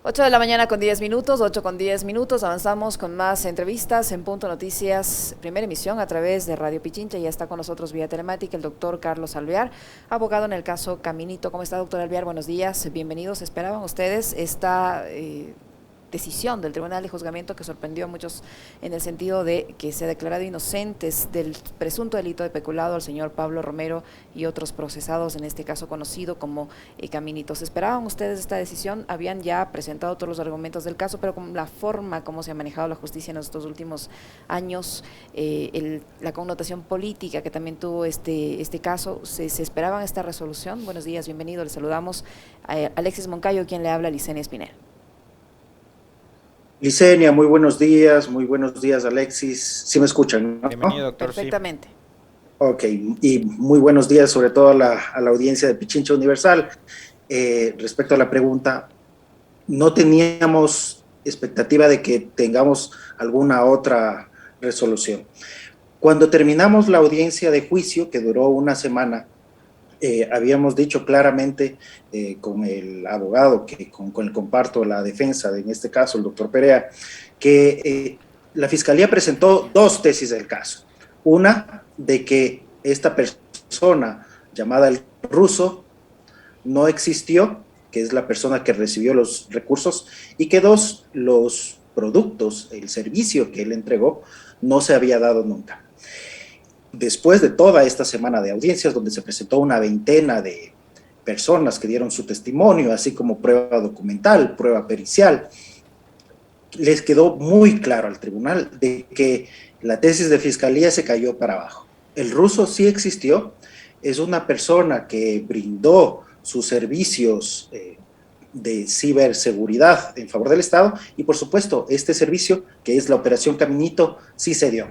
8 de la mañana con 10 minutos, 8 con 10 minutos, avanzamos con más entrevistas en Punto Noticias, primera emisión a través de Radio Pichincha. Ya está con nosotros vía telemática el doctor Carlos Alvear, abogado en el caso Caminito. ¿Cómo está, doctor Alvear? Buenos días, bienvenidos. ¿Esperaban ustedes esta decisión del Tribunal de Juzgamiento que sorprendió a muchos en el sentido de que se ha declarado inocentes del presunto delito de peculado al señor Pablo Romero y otros procesados, en este caso conocido como Caminitos? ¿Esperaban ustedes esta decisión? Habían ya presentado todos los argumentos del caso, pero con la forma como se ha manejado la justicia en estos últimos años, la connotación política que también tuvo este caso, ¿se esperaban esta resolución? Buenos días, bienvenido, le saludamos a Alexis Moncayo, quien le habla, Licenia Espinel. Licenia, muy buenos días Alexis, ¿sí me escuchan, no? Bienvenido, doctor. Perfectamente. Sí. Ok, y muy buenos días sobre todo a la audiencia de Pichincha Universal. Respecto a la pregunta, no teníamos expectativa de que tengamos alguna otra resolución. Cuando terminamos la audiencia de juicio, que duró una semana, habíamos dicho claramente con el abogado con el comparto la defensa, en este caso el doctor Perea, que la fiscalía presentó dos tesis del caso. Una, de que esta persona llamada el ruso no existió, que es la persona que recibió los recursos, y que dos, los productos, el servicio que él entregó, no se había dado nunca. Después de toda esta semana de audiencias, donde se presentó una veintena de personas que dieron su testimonio, así como prueba documental, prueba pericial, les quedó muy claro al tribunal de que la tesis de fiscalía se cayó para abajo. El ruso sí existió, es una persona que brindó sus servicios de ciberseguridad en favor del Estado y, por supuesto, este servicio, que es la Operación Caminito, sí se dio.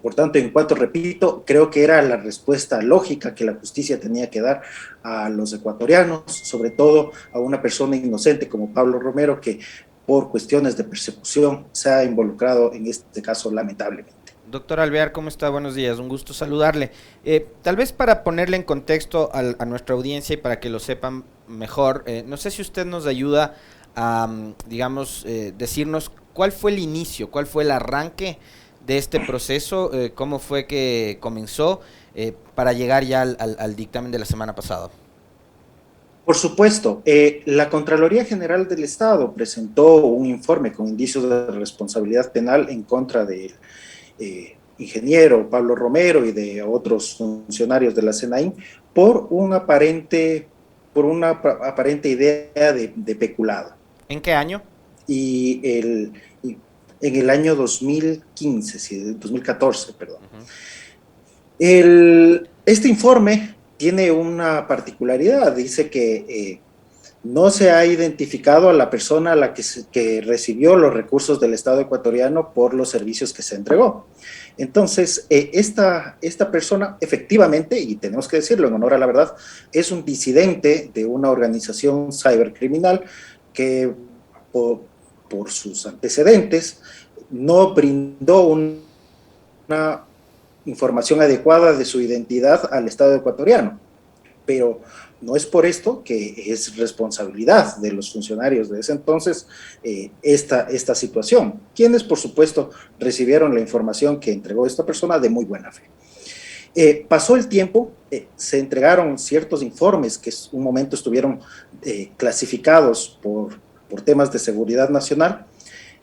Por tanto, en cuanto repito, creo que era la respuesta lógica que la justicia tenía que dar a los ecuatorianos, sobre todo a una persona inocente como Pablo Romero, que por cuestiones de persecución se ha involucrado en este caso lamentablemente. Doctor Alvear, ¿cómo está? Buenos días, un gusto saludarle. Tal vez para ponerle en contexto a nuestra audiencia y para que lo sepan mejor, no sé si usted nos ayuda a, digamos, decirnos cuál fue el inicio, cuál fue el arranque de este proceso, cómo fue que comenzó para llegar ya al dictamen de la semana pasada. Por supuesto, la Contraloría General del Estado presentó un informe con indicios de responsabilidad penal en contra del ingeniero Pablo Romero y de otros funcionarios de la SENAIN por una aparente idea de peculado. ¿En qué año? Y en el año 2015, sí, 2014, perdón. Este informe tiene una particularidad, dice que no se ha identificado a la persona a la que recibió los recursos del Estado ecuatoriano por los servicios que se entregó. Entonces, esta persona efectivamente, y tenemos que decirlo en honor a la verdad, es un disidente de una organización cibercriminal que por sus antecedentes no brindó una información adecuada de su identidad al Estado ecuatoriano, pero no es por esto que es responsabilidad de los funcionarios de ese entonces esta situación, quienes por supuesto recibieron la información que entregó esta persona de muy buena fe. Pasó el tiempo, se entregaron ciertos informes que un momento estuvieron clasificados por temas de seguridad nacional,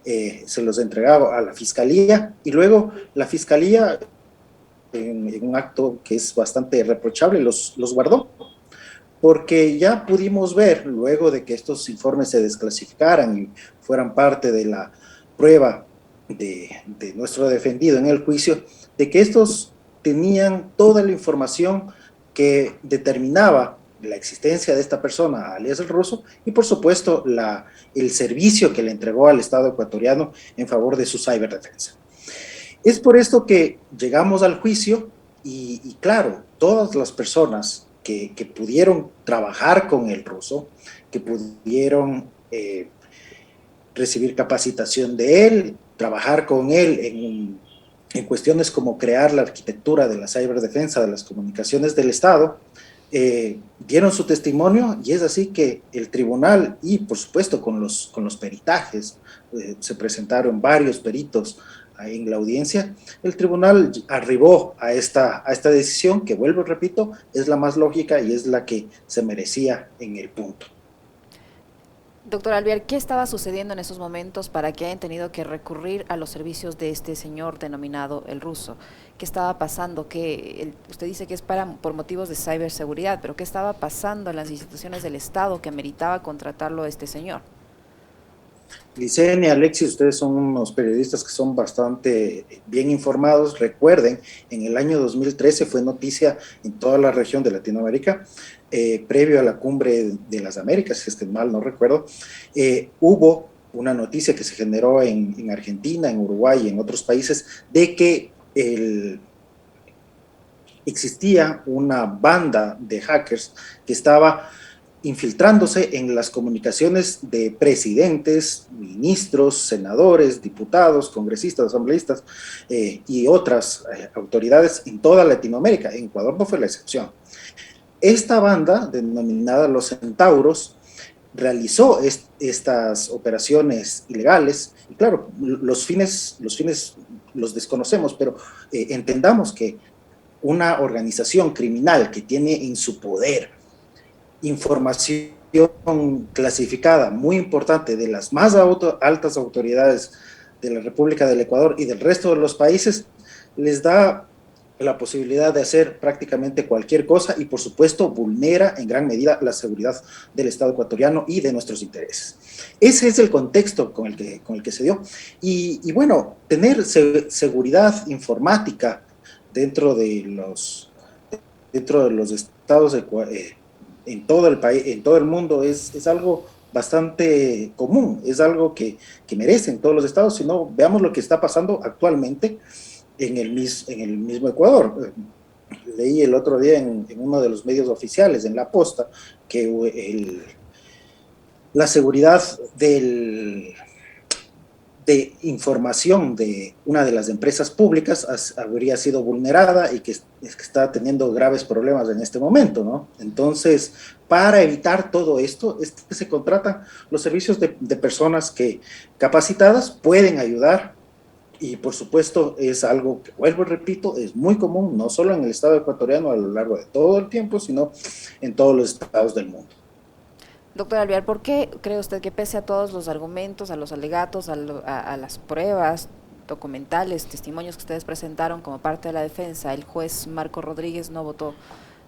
se los entregaba a la Fiscalía y luego la Fiscalía, en un acto que es bastante reprochable, los guardó, porque ya pudimos ver, luego de que estos informes se desclasificaran y fueran parte de la prueba de nuestro defendido en el juicio, de que estos tenían toda la información que determinaba la existencia de esta persona, alias el ruso, y por supuesto el servicio que le entregó al Estado ecuatoriano en favor de su ciberdefensa. Es por esto que llegamos al juicio y claro, todas las personas que pudieron trabajar con el ruso, que pudieron recibir capacitación de él, trabajar con él en cuestiones como crear la arquitectura de la ciberdefensa de las comunicaciones del Estado, dieron su testimonio, y es así que el tribunal, y por supuesto con los peritajes, se presentaron varios peritos en la audiencia, el tribunal arribó a esta decisión que, vuelvo, repito, es la más lógica y es la que se merecía en el punto. Doctor Alvear, ¿qué estaba sucediendo en esos momentos para que hayan tenido que recurrir a los servicios de este señor denominado el ruso? ¿Qué estaba pasando? Usted dice que es por motivos de ciberseguridad, pero ¿qué estaba pasando en las instituciones del Estado que ameritaba contratarlo a este señor? Licenia, Alexis, ustedes son unos periodistas que son bastante bien informados. Recuerden, en el año 2013 fue noticia en toda la región de Latinoamérica, previo a la cumbre de las Américas, si es que mal no recuerdo, hubo una noticia que se generó en Argentina, en Uruguay y en otros países, de que existía una banda de hackers que estaba infiltrándose en las comunicaciones de presidentes, ministros, senadores, diputados, congresistas, asambleístas y otras autoridades en toda Latinoamérica. En Ecuador no fue la excepción. Esta banda, denominada los Centauros, realizó estas operaciones ilegales, y claro, los fines los desconocemos, pero entendamos que una organización criminal que tiene en su poder información clasificada muy importante de las más altas autoridades de la República del Ecuador y del resto de los países, les da la posibilidad de hacer prácticamente cualquier cosa y, por supuesto, vulnera en gran medida la seguridad del Estado ecuatoriano y de nuestros intereses. Ese es el contexto con el que se dio. Y bueno, tener seguridad informática dentro de los estados en todo el país, en todo el mundo, es algo bastante común, es algo que merecen todos los estados. Si no, veamos lo que está pasando actualmente en el mismo Ecuador. Leí el otro día en uno de los medios oficiales, en La Posta, que la seguridad de información de una de las empresas públicas habría sido vulnerada y que está teniendo graves problemas en este momento, ¿no? Entonces, para evitar todo esto, se contratan los servicios de personas que capacitadas pueden ayudar. Y por supuesto es algo que, vuelvo y repito, es muy común, no solo en el estado ecuatoriano a lo largo de todo el tiempo, sino en todos los estados del mundo. Doctor Alvear, ¿por qué cree usted que pese a todos los argumentos, a los alegatos, a las pruebas documentales, testimonios que ustedes presentaron como parte de la defensa, el juez Marco Rodríguez no votó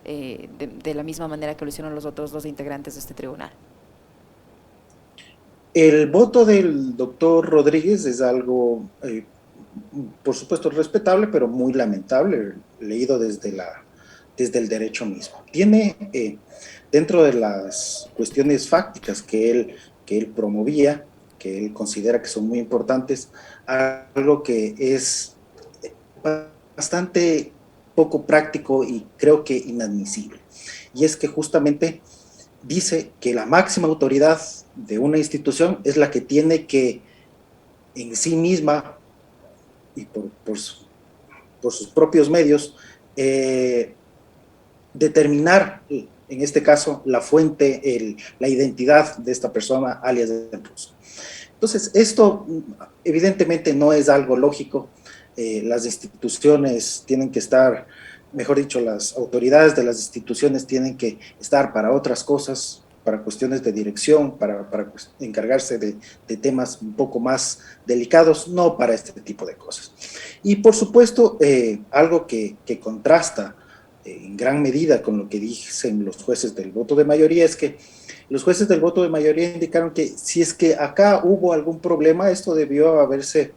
de la misma manera que lo hicieron los otros dos integrantes de este tribunal? El voto del doctor Rodríguez es algo, por supuesto, respetable, pero muy lamentable, leído desde el derecho mismo. Tiene, dentro de las cuestiones fácticas que él promovía, que él considera que son muy importantes, algo que es bastante poco práctico y creo que inadmisible. Y es que justamente dice que la máxima autoridad de una institución es la que tiene que en sí misma y por sus propios medios determinar, en este caso, la fuente, la identidad de esta persona, alias del ruso. Entonces, esto evidentemente no es algo lógico. Las instituciones tienen que estar, mejor dicho, las autoridades de las instituciones tienen que estar para otras cosas, para cuestiones de dirección, para encargarse de temas un poco más delicados, no para este tipo de cosas. Y por supuesto, algo que contrasta en gran medida con lo que dicen los jueces del voto de mayoría es que los jueces del voto de mayoría indicaron que si es que acá hubo algún problema, esto debió haberse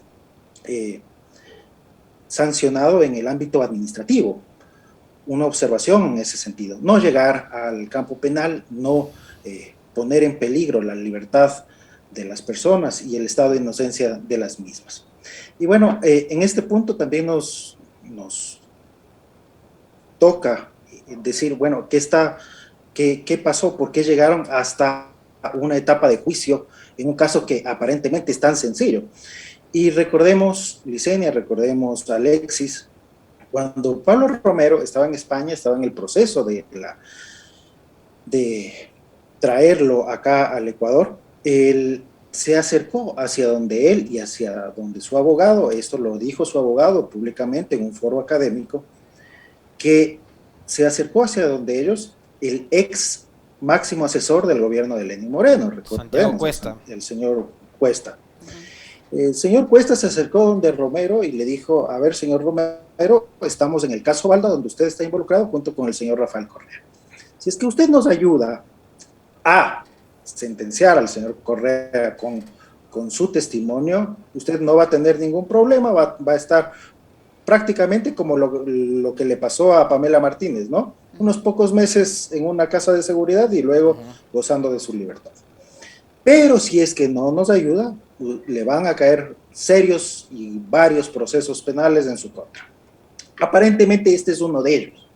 sancionado en el ámbito administrativo. Una observación en ese sentido, no llegar al campo penal, no poner en peligro la libertad de las personas y el estado de inocencia de las mismas. Y bueno, en este punto también nos toca decir, bueno, ¿qué pasó? ¿Por qué llegaron hasta una etapa de juicio en un caso que aparentemente es tan sencillo? Y recordemos, Licenia, recordemos a Alexis, cuando Pablo Romero estaba en España, estaba en el proceso de de traerlo acá al Ecuador, él se acercó hacia donde él y hacia donde su abogado, esto lo dijo su abogado públicamente en un foro académico, que se acercó hacia donde ellos, el ex máximo asesor del gobierno de Lenín Moreno, Santiago recordemos, Cuesta. el señor Cuesta. El señor Cuesta se acercó donde Romero y le dijo, a ver, señor Romero, estamos en el caso Balda, donde usted está involucrado junto con el señor Rafael Correa. Si es que usted nos ayuda a sentenciar al señor Correa con su testimonio, usted no va a tener ningún problema, va a estar prácticamente como lo que le pasó a Pamela Martínez, ¿no? Unos pocos meses en una casa de seguridad y luego gozando de su libertad. Pero si es que no nos ayuda, le van a caer serios y varios procesos penales en su contra. Aparentemente este es uno de ellos.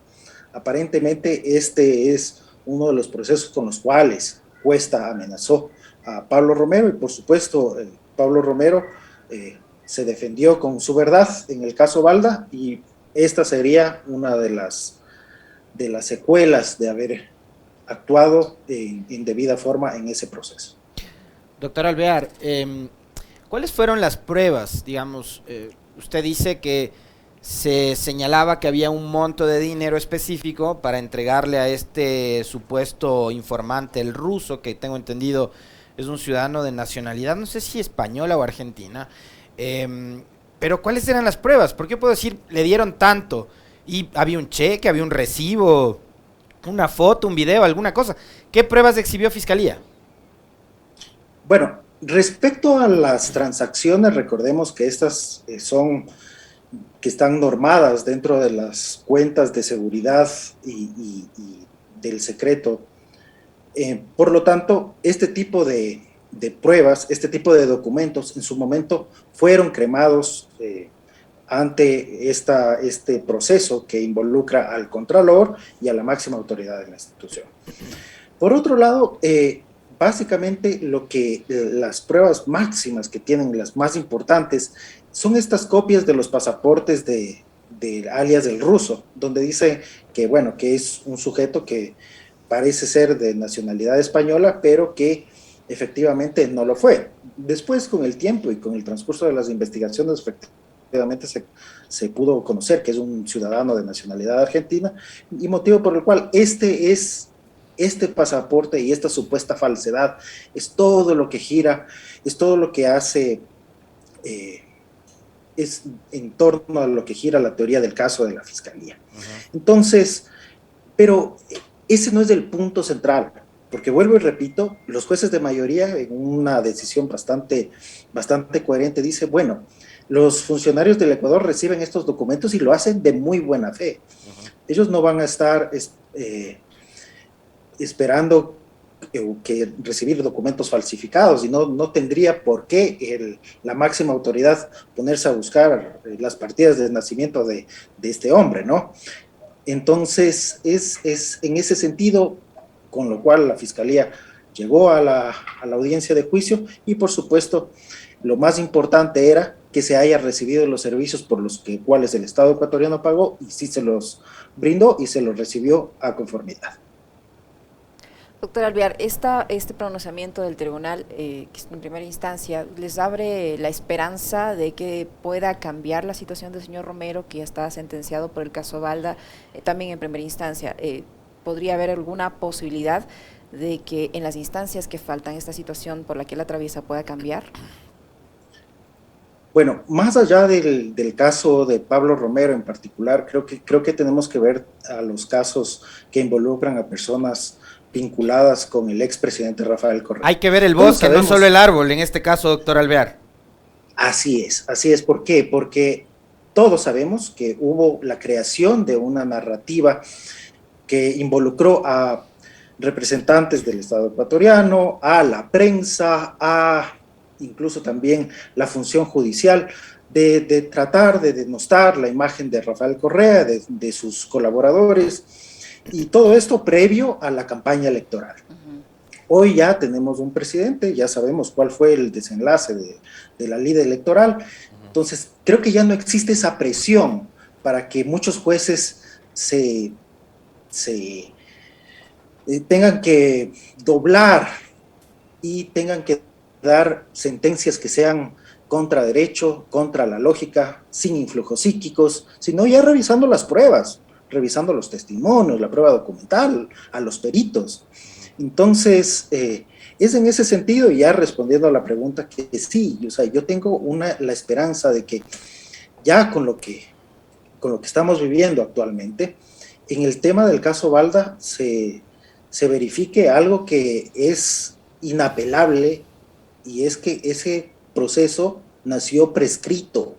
Aparentemente este es uno de los procesos con los cuales Cuesta amenazó a Pablo Romero y por supuesto Pablo Romero se defendió con su verdad en el caso Balda y esta sería una de las secuelas de haber actuado en debida forma en ese proceso. Doctor Alvear, ¿cuáles fueron las pruebas? Digamos, usted dice que se señalaba que había un monto de dinero específico para entregarle a este supuesto informante, el ruso, que tengo entendido es un ciudadano de nacionalidad, no sé si española o argentina, pero ¿cuáles eran las pruebas? ¿Por qué puedo decir le dieron tanto? Y había un cheque, había un recibo, una foto, un video, alguna cosa. ¿Qué pruebas exhibió Fiscalía? Bueno, respecto a las transacciones, recordemos que estas que están normadas dentro de las cuentas de seguridad y del secreto. Por lo tanto, este tipo de pruebas, este tipo de documentos, en su momento fueron cremados ante este proceso que involucra al Contralor y a la máxima autoridad de la institución. Por otro lado, básicamente las pruebas máximas que tienen, las más importantes, son estas copias de los pasaportes de alias del ruso, donde dice que, bueno, que es un sujeto que parece ser de nacionalidad española, pero que efectivamente no lo fue. Después, con el tiempo y con el transcurso de las investigaciones, efectivamente se pudo conocer que es un ciudadano de nacionalidad argentina, y motivo por el cual este pasaporte y esta supuesta falsedad es todo lo que gira, es todo lo que hace, es en torno a lo que gira la teoría del caso de la Fiscalía. Entonces, pero ese no es el punto central, porque vuelvo y repito, los jueces de mayoría en una decisión bastante coherente dice, bueno, los funcionarios del Ecuador reciben estos documentos y lo hacen de muy buena fe. Ellos no van a estar esperando que recibir documentos falsificados y no tendría por qué la máxima autoridad ponerse a buscar las partidas de nacimiento de este hombre, ¿no? Entonces, es en ese sentido con lo cual la Fiscalía llegó a la audiencia de juicio y, por supuesto, lo más importante era que se haya recibido los servicios por los cuales el Estado ecuatoriano pagó y sí se los brindó y se los recibió a conformidad. Doctor Alvear, este pronunciamiento del tribunal, que es en primera instancia, ¿les abre la esperanza de que pueda cambiar la situación del señor Romero, que ya está sentenciado por el caso Balda, también en primera instancia? ¿Podría haber alguna posibilidad de que en las instancias que faltan esta situación por la que él atraviesa pueda cambiar? Bueno, más allá del caso de Pablo Romero en particular, creo que tenemos que ver a los casos que involucran a personas vinculadas con el expresidente Rafael Correa. Hay que ver el bosque, no solo el árbol, en este caso, doctor Alvear. Así es. ¿Por qué? Porque todos sabemos que hubo la creación de una narrativa que involucró a representantes del Estado ecuatoriano, a la prensa, a incluso también la función judicial, de tratar de denostar la imagen de Rafael Correa, de sus colaboradores, y todo esto previo a la campaña electoral. Hoy ya tenemos un presidente, ya sabemos cuál fue el desenlace de la ley electoral, entonces creo que ya no existe esa presión para que muchos jueces se tengan que doblar y tengan que dar sentencias que sean contra derecho, contra la lógica, sin influjos psíquicos, sino ya revisando las pruebas, revisando los testimonios, la prueba documental, a los peritos. Entonces, es en ese sentido, ya respondiendo a la pregunta, que sí, o sea, yo tengo la esperanza de que ya con lo que estamos viviendo actualmente, en el tema del caso Balda se verifique algo que es inapelable, y es que ese proceso nació prescrito.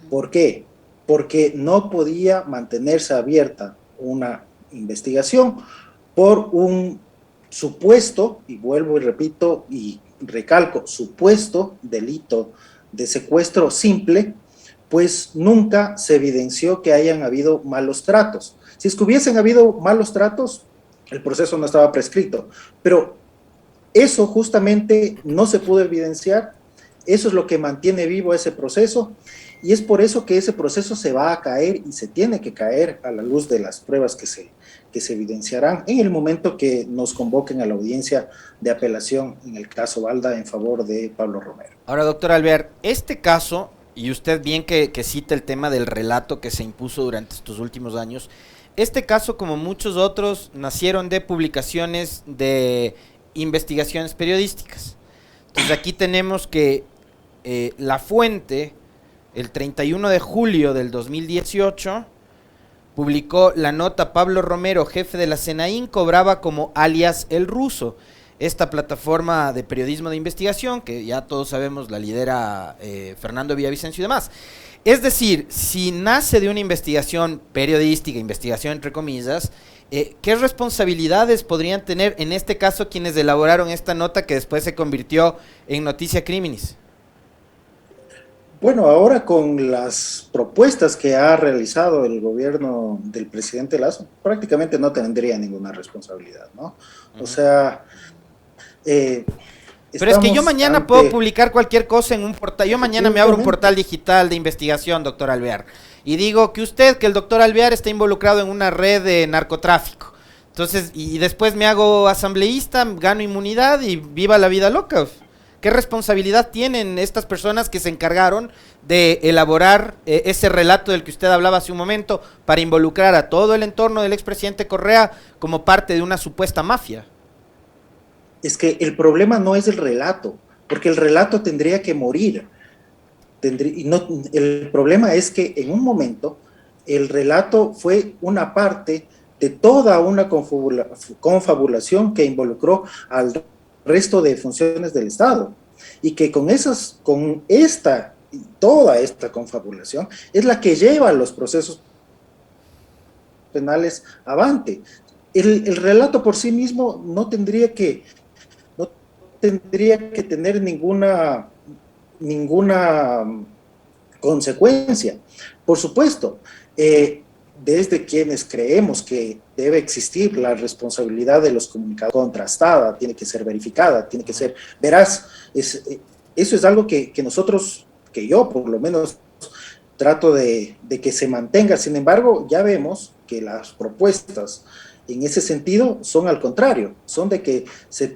¿Por qué? Porque no podía mantenerse abierta una investigación por un supuesto, y vuelvo y repito y recalco, supuesto delito de secuestro simple, pues nunca se evidenció que hayan habido malos tratos. Si es que hubiesen habido malos tratos, el proceso no estaba prescrito, pero eso justamente no se pudo evidenciar. Eso es lo que mantiene vivo ese proceso, y es por eso que ese proceso se va a caer y se tiene que caer a la luz de las pruebas que se evidenciarán en el momento que nos convoquen a la audiencia de apelación en el caso Balda en favor de Pablo Romero. Ahora, doctor Alvear, este caso, y usted bien que cita el tema del relato que se impuso durante estos últimos años, este caso, como muchos otros, nacieron de publicaciones de investigaciones periodísticas. Entonces aquí tenemos que la fuente, el 31 de julio del 2018, publicó la nota: Pablo Romero, jefe de la Senaín, cobraba como alias El Ruso. Esta plataforma de periodismo de investigación, que ya todos sabemos la lidera Fernando Villavicencio y demás. Es decir, si nace de una investigación periodística, investigación entre comillas, ¿qué responsabilidades podrían tener en este caso quienes elaboraron esta nota que después se convirtió en noticia criminis? Bueno, ahora con las propuestas que ha realizado el gobierno del presidente Lazo, prácticamente no tendría ninguna responsabilidad, ¿no? O sea, eh, pero es que yo estamos mañana puedo ante... publicar cualquier cosa en un portal. Yo mañana me abro un portal digital de investigación, doctor Alvear, y digo que el doctor Alvear, está involucrado en una red de narcotráfico. Entonces, y después me hago asambleísta, gano inmunidad y viva la vida loca. ¿Qué responsabilidad tienen estas personas que se encargaron de elaborar ese relato del que usted hablaba hace un momento para involucrar a todo el entorno del expresidente Correa como parte de una supuesta mafia? Es que el problema no es el relato, porque el relato tendría que morir. El problema es que en un momento el relato fue una parte de toda una confabulación que involucró al resto de funciones del Estado, y que toda esta confabulación es la que lleva los procesos penales avante. El relato por sí mismo no tendría que tener ninguna consecuencia. Por supuesto, desde quienes creemos que debe existir la responsabilidad de los comunicados contrastada, tiene que ser verificada, tiene que ser veraz. Eso es algo que nosotros, que yo por lo menos trato de que se mantenga. Sin embargo, ya vemos que las propuestas en ese sentido son al contrario, son de que se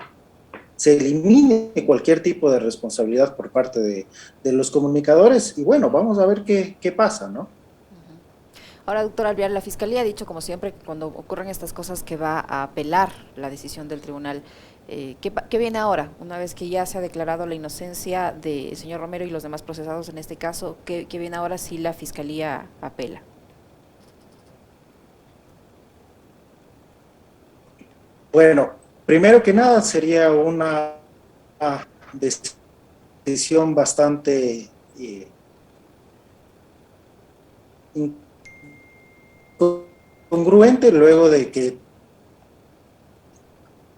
elimine cualquier tipo de responsabilidad por parte de los comunicadores, y bueno, vamos a ver qué pasa, ¿no? Ahora, doctor Alvear, la Fiscalía ha dicho, como siempre, que cuando ocurren estas cosas que va a apelar la decisión del tribunal. ¿Qué viene ahora? Una vez que ya se ha declarado la inocencia del señor Romero y los demás procesados en este caso, ¿qué viene ahora si la Fiscalía apela? Bueno, primero que nada sería una decisión bastante congruente, luego de que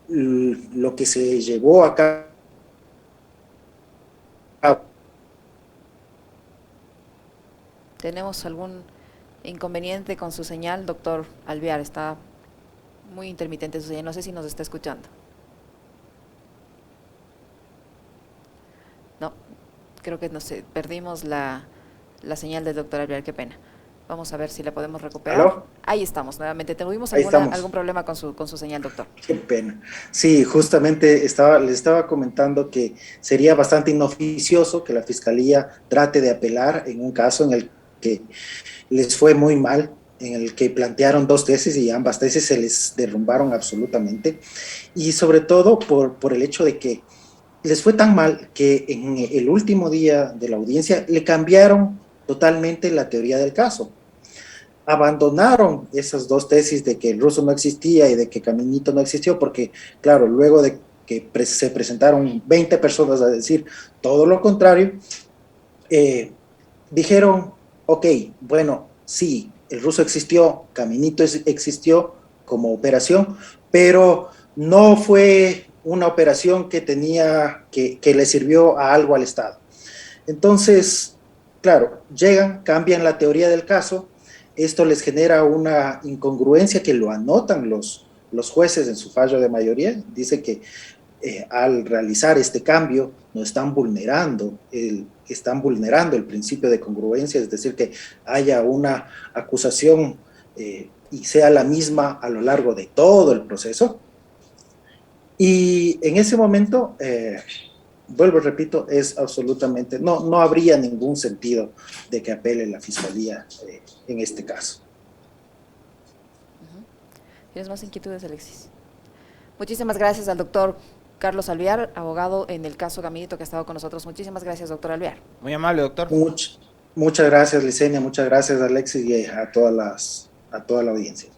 lo que se llevó a cabo. ¿Tenemos algún inconveniente con su señal, doctor Alvear? Está muy intermitente su señal, no sé si nos está escuchando. No, creo que perdimos la señal del doctor Alvear, qué pena. Vamos a ver si la podemos recuperar. ¿Aló? Ahí estamos, nuevamente. ¿Tuvimos Ahí estamos. algún problema con su señal, doctor? Qué pena. Sí, justamente les estaba comentando que sería bastante inoficioso que la Fiscalía trate de apelar en un caso en el que les fue muy mal, en el que plantearon dos tesis y ambas tesis se les derrumbaron absolutamente, y sobre todo por el hecho de que les fue tan mal que en el último día de la audiencia le cambiaron totalmente la teoría del caso. Abandonaron esas dos tesis de que el ruso no existía y de que Caminito no existió, porque claro, luego de que se presentaron 20 personas a decir todo lo contrario, dijeron, ok, bueno, sí, el ruso existió, Caminito existió como operación, pero no fue una operación que que le sirvió a algo al Estado. Entonces, claro, llegan, cambian la teoría del caso, esto les genera una incongruencia que lo anotan los jueces en su fallo de mayoría, dice que al realizar este cambio no están vulnerando el principio de congruencia, es decir, que haya una acusación y sea la misma a lo largo de todo el proceso. Y en ese momento, vuelvo, repito, es absolutamente, no habría ningún sentido de que apele la Fiscalía en este caso. ¿Tienes más inquietudes, Alexis? Muchísimas gracias al doctor Carlos Alvear, abogado en el caso Caminito, que ha estado con nosotros. Muchísimas gracias, doctor Alvear. Muy amable, doctor. Muchas gracias, Licenia, muchas gracias, Alexis, y a toda la audiencia.